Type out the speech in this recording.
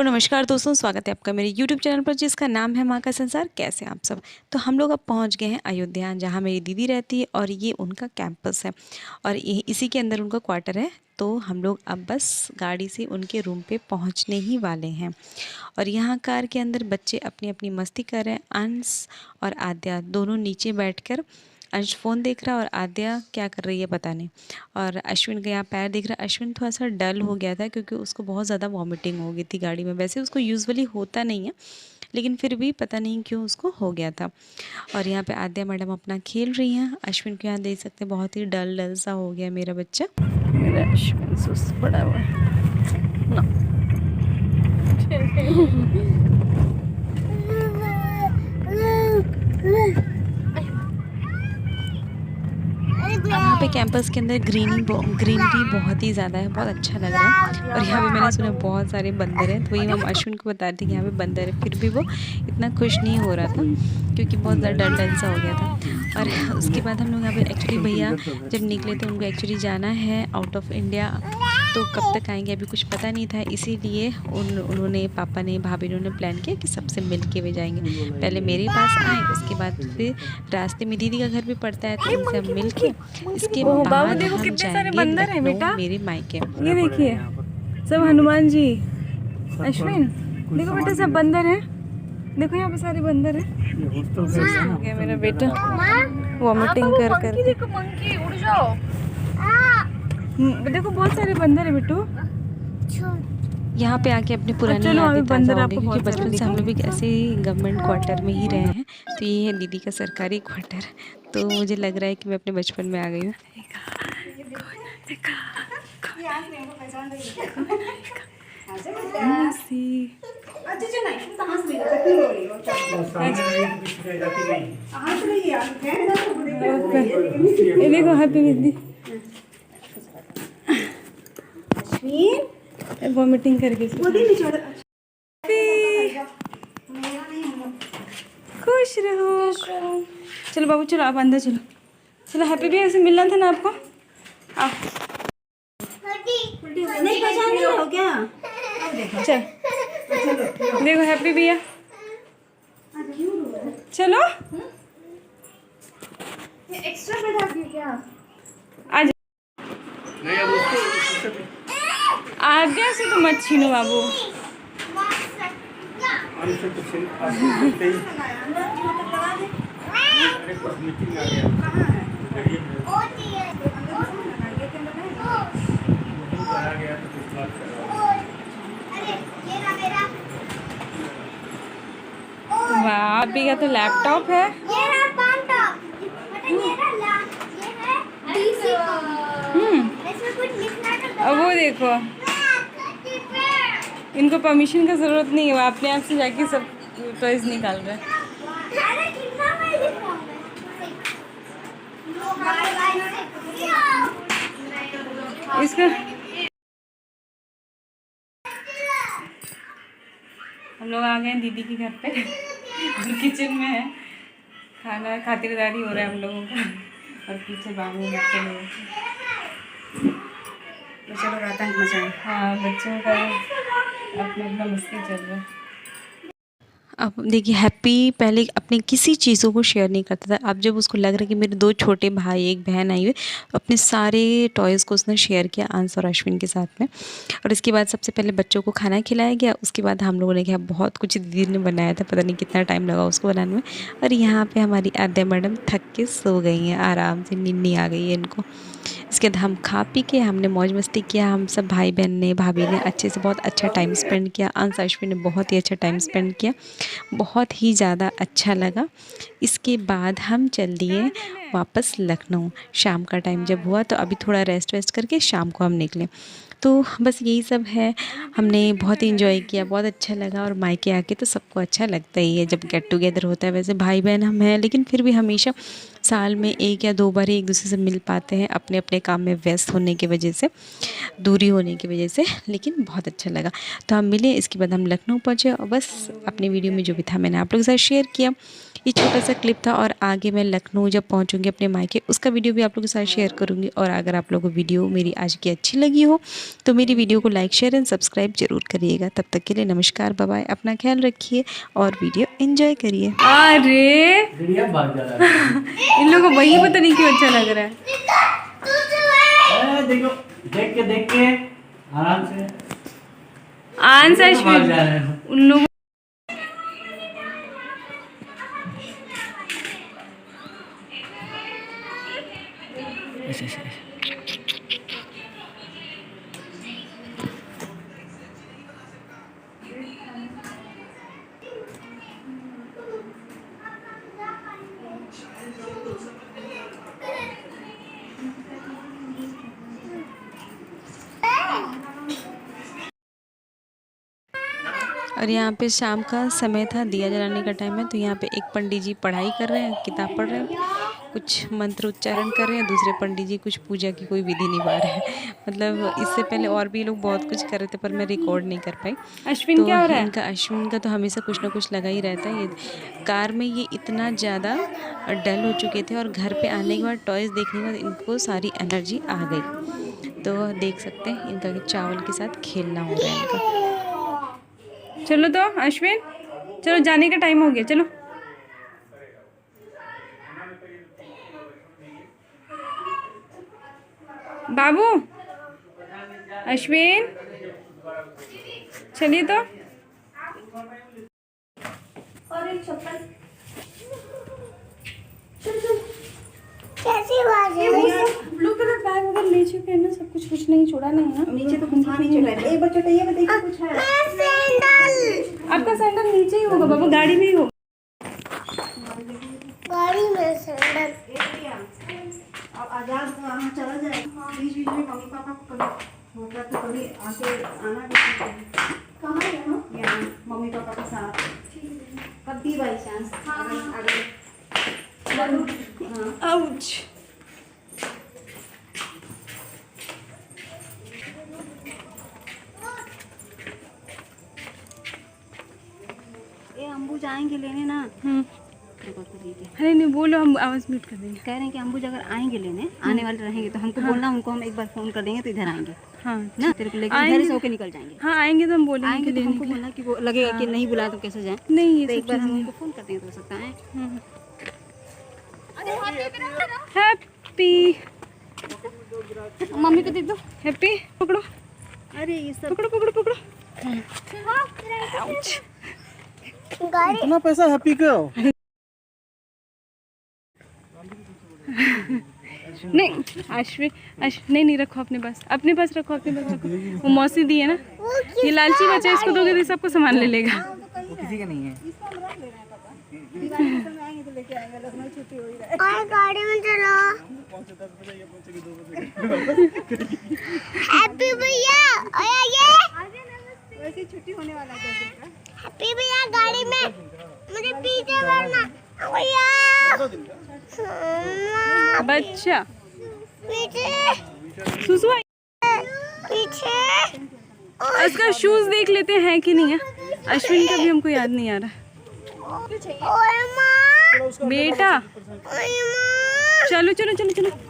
तो नमस्कार दोस्तों, स्वागत है आपका मेरे यूट्यूब चैनल पर जिसका नाम है माँ का संसार। कैसे हैं आप सब। तो हम लोग अब पहुंच गए हैं अयोध्या, जहां मेरी दीदी रहती है और ये उनका कैंपस है और ये इसी के अंदर उनका क्वार्टर है। तो हम लोग अब बस गाड़ी से उनके रूम पे पहुंचने ही वाले हैं। और यहाँ कार के अंदर बच्चे अपनी अपनी मस्ती कर रहे हैं। अंश और आद्या दोनों नीचे बैठकर, अंश फ़ोन देख रहा और आद्या क्या कर रही है पता नहीं। और अश्विन का यहाँ पैर दिख रहा है। अश्विन थोड़ा सा डल हो गया था क्योंकि उसको बहुत ज़्यादा वॉमिटिंग हो गई थी गाड़ी में। वैसे उसको यूजुअली होता नहीं है, लेकिन फिर भी पता नहीं क्यों उसको हो गया था। और यहाँ पे आद्या मैडम अपना खेल रही हैं। अश्विन को यहाँ देख सकते हैं, बहुत ही डल डल सा हो गया मेरा बच्चा। मेरा अश्विन सुस्त पड़ा हुआ है ना। यहाँ पे कैंपस के अंदर ग्रीनरी बहुत ही ज़्यादा है, बहुत अच्छा लग रहा है। और यहाँ पे मैंने सुना बहुत सारे बंदर हैं, तो वही हम अश्विन को बता रही थी कि यहाँ पे बंदर है। फिर भी वो इतना खुश नहीं हो रहा था क्योंकि बहुत ज़्यादा डल डल सा हो गया था। और उसके बाद हम लोग यहाँ पे एक्चुअली भैया जब निकले थे, उनको एक्चुअली जाना है आउट ऑफ इंडिया, तो कब तक आएंगे अभी कुछ पता नहीं था। इसीलिए उन्होंने, पापा ने, भाभी ने प्लान किया कि सबसे मिल के वे जाएंगे। पहले मेरे पास आए, उसके बाद फिर रास्ते में दीदी का घर भी पड़ता है, तो उनसे हम मिल के इसके बाद हम जाएंगे लखनऊ मेरे मायके। ये देखिए सब हनुमान जी। अश्विन देखो बेटा, सब बंदर हैं। देखो यहाँ पे सारे बंदर हैं। हो गया मेरा बेटा वॉमिटिंग कर। देखो मंकी, उड़ जाओ। देखो बहुत सारे बंदर है बेटू। यहाँ पे आके अपनी पुरानी यादें ताज़ा हो गई क्योंकि बचपन से हम लोग भी ऐसे ही गवर्नमेंट क्वार्टर में ही रहे हैं। तो ये है दीदी का सरकारी क्वार्टर। तो मुझे लग रहा है कि मैं अपने बचपन में आ गई हूँ। ये देखो हैप्पी बर्थडे। वॉमिटिंग करके खुश रहो। चलो बाबू, चलो आप अंदर चलो। चलो हैप्पी भी ऐसे मिलना था ना आपको। आप नहीं पहचान रहे हो क्या? चल देखो हैप्पी भैया, चलो एक्स्ट्रा बैठा दिया क्या? आज आगे से तो मत छीनो बाबू। वाह, अभी का तो लैपटॉप है। अब वो देखो, इनको परमिशन का ज़रूरत नहीं है, वो अपने आप से जाके सब टॉयज निकाल रहे हैं। इसका हम लोग आ गए हैं दीदी के घर पे और किचन में है, खाना खातिरदारी हो रहा है हम लोगों का। और पीछे बाबू बच्चे लोग, बच्चे लोग आतंक मचाए। हाँ, बच्चों का अपना अपना मस्ती चल रहा है। अब देखिए, हैप्पी पहले अपने किसी चीज़ों को शेयर नहीं करता था। अब जब उसको लग रहा है कि मेरे 2 छोटे भाई, 1 बहन आई हुई, अपने सारे टॉयज़ को उसने शेयर किया अंश और अश्विन के साथ में। और इसके बाद सबसे पहले बच्चों को खाना खिलाया गया। उसके बाद हम लोगों ने किया, बहुत कुछ दीदी ने बनाया था, पता नहीं कितना टाइम लगा उसको बनाने में। और यहाँ पे हमारी आद्या मैडम थक के सो गई हैं, आराम से नींद आ गई है इनको। इसके बाद हम खा पी के हमने मौज मस्ती किया। हम सब भाई बहन ने, भाभी ने अच्छे से बहुत अच्छा टाइम स्पेंड किया। अंश अश्विन ने बहुत ही अच्छा टाइम स्पेंड किया, बहुत ही ज़्यादा अच्छा लगा। इसके बाद हम चल दिए वापस लखनऊ। शाम का टाइम जब हुआ तो अभी थोड़ा रेस्ट वेस्ट करके शाम को हम निकले। तो बस यही सब है। हमने बहुत ही इंजॉय किया, बहुत अच्छा लगा। और मायके आके तो सबको अच्छा लगता ही है जब गेट टुगेदर होता है। वैसे भाई बहन हम हैं, लेकिन फिर भी हमेशा साल में 1 या 2 बार ही एक दूसरे से मिल पाते हैं अपने अपने काम में व्यस्त होने की वजह से, दूरी होने की वजह से, लेकिन बहुत अच्छा लगा। तो हम मिले, इसके बाद हम लखनऊ पहुँचे और बस अपनी वीडियो में जो भी था मैंने आप लोगों के साथ शेयर किया। ये छोटा सा क्लिप था और आगे मैं लखनऊ जब पहुंचूंगी अपने मायके उसका वीडियो भी आप लोगों के साथ शेयर करूंगी। और अगर आप लोगों को वीडियो मेरी आज की अच्छी लगी हो तो मेरी वीडियो को लाइक शेयर एंड सब्सक्राइब जरूर करिएगा। तब तक के लिए नमस्कार, बाय बाय, अपना ख्याल रखिए और वीडियो एंजॉय करिए। अरे इन लोगों को वही पता नहीं क्यों अच्छा लग रहा है। देखो, देख के आराम से आंसर उन लोगों और यहाँ पे शाम का समय था, दिया जलाने का टाइम है। तो यहाँ पे एक पंडित जी पढ़ाई कर रहे हैं, किताब पढ़ रहे हैं, कुछ मंत्र उच्चारण कर रहे हैं। दूसरे पंडित जी कुछ पूजा की कोई विधि निभा रहे हैं। मतलब इससे पहले और भी लोग बहुत कुछ कर रहे थे पर मैं रिकॉर्ड नहीं कर पाई। अश्विन तो क्या हो रहा है? इनका अश्विन का तो हमेशा कुछ ना कुछ लगा ही रहता है। ये कार में ये इतना ज़्यादा डल हो चुके थे और घर पे आने के बाद टॉयज़ देखने के बाद इनको सारी एनर्जी आ गई। तो देख सकते हैं इनका चावल के साथ खेलना हो रहा है इनका। चलो तो अश्विन, चलो जाने का टाइम हो गया, चलो। बाबू, अश्विन, चलिए तो। कैसी बात है? ब्लू कलर बैग वगैरह ले चुके हैं ना, सब कुछ नहीं छोड़ा नहीं है। नीचे तो कुछ नहीं चला है। एक बच्चा ये बताइए कुछ है? सैंडल। आपका सैंडल नीचे ही होगा बाबू, गाड़ी में ही होगा। गाड़ी में सैंडल। अब आजाद वहाँ चला जाए, बीच बीच में मम्मी पापा को कभी होता तो कभी आके आना भी। कहाँ है ना? यहाँ मम्मी पापा के साथ कभी बाई चांस अगर आउच। ये अम्बुज आएंगे लेने ना। अरे नहीं बोलो, हम आवाज़ म्यूट कर देंगे। कह रहे हैं कि अम्बुज अगर आएंगे लेने, आने वाले रहेंगे तो हमको बोलना, उनको हम एक बार फोन कर देंगे तो इधर आएंगे हाँ ना। तेरे को लेकर इधर से होके निकल जाएंगे। हाँ आएंगे तो हम बोलेंगे आएंगे कि तो लेने हमको के लिए। बोलना कि वो लगेगा कि नहीं बुलाया तो कैसे जाए। नहीं ये तो एक सब बार हम चीज़ें उनको फोन कर देंगे तो हो सकता है। हैप्पी मम्मी को दे दो। हैप्पी पकड़ो, अरे ये सब पकड़ो पकड़ो पकड़ो। गाड़ी इतना पैसा हैप्पी क्यों? नहीं अश्विन, नहीं रखो अपने पास, अपने पास रखो, अपने पास रखो। वो मौसी दी है ना, ये लालची बच्चा, इसको दोगे तो सबको सामान ले लेगा। वो किसी का नहीं है। और गाड़ी में चलो। हैप्पी भैया वैसे छुट्टी होने वाला है 10 दिन का। हैप्पी भैया गाड़ी में मुझे पीछे बैठना भैया। बच्चा पीछे सुसु पीछे। इसका शूज देख लेते हैं कि नहीं है। अश्विन का भी हमको याद नहीं आ रहा। ओए माँ, बेटा ओए माँ। चलो चलो चलो चलो।